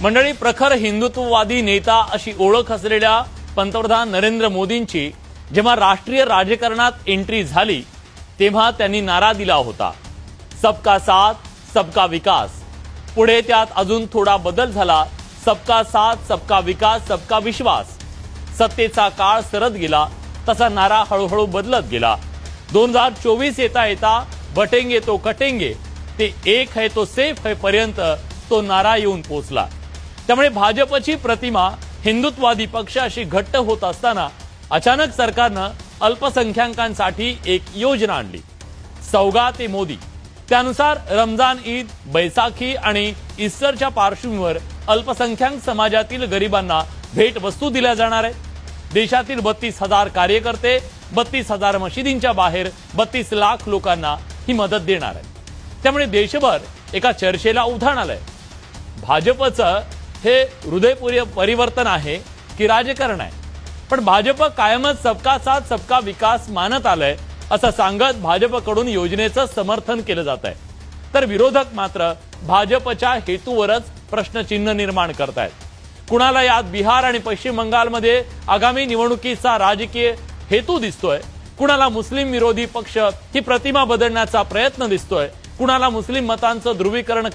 मंडळी, प्रखर हिंदुत्ववादी नेता अशी ओळख असलेल्या पंतप्रधान नरेंद्र मोदींची जेव्हा राष्ट्रीय राजकारणात एंट्री झाली तेव्हा त्यांनी नारा दिला होता, सबका साथ सबका विकास। पुढे त्यात अजून थोडा बदल झाला, सबका साथ सबका विकास सबका विश्वास। सत्तेचा काळ सरत गेला तसा नारा हळूहळू बदलत गेला। 2024 येता येता बटेंगे तो कटेंगे ते एक है तो सेफ है पर्यंत तो नारा येऊन पोहोचला। त्यामुळे भाजपची प्रतिमा हिंदुत्ववादी पक्ष अशी घट्ट होत असताना अचानक सरकारनं अल्पसंख्याकांसाठी एक योजना आणली, सौगात ए मोदी। त्यानुसार रमजान, ईद, बैसाखी आणि ईस्टरच्या पार्श्वभूमीवर अल्पसंख्याक समाजातील गरिबांना भेटवस्तू दिल्या जाणार आहेत। देशातील 32,000 कार्यकर्ते 32,000 मशिदींच्या बाहेर 32 लाख लोकांना ही मदत देणार आहेत। त्यामुळे देशभर एका चर्चेला उधाण आलंय, भाजपचं हे हृदयपूर्व परिवर्तन आहे की राजकारण आहे। पण भाजप कायमच सबका साथ सबका विकास मानत आलंय असं सांगत भाजपकडून योजनेचं समर्थन केलं जात आहे, तर विरोधक मात्र भाजपच्या हेतूवरच प्रश्नचिन्ह निर्माण करतायत। कुणाला यात बिहार आणि पश्चिम बंगालमध्ये आगामी निवडणुकीचा राजकीय हेतू दिसतोय, कुणाला मुस्लिम विरोधी पक्ष ही प्रतिमा बदलण्याचा प्रयत्न दिसतोय, कुणाला मुस्लिम मतांचं ध्रुवीकरण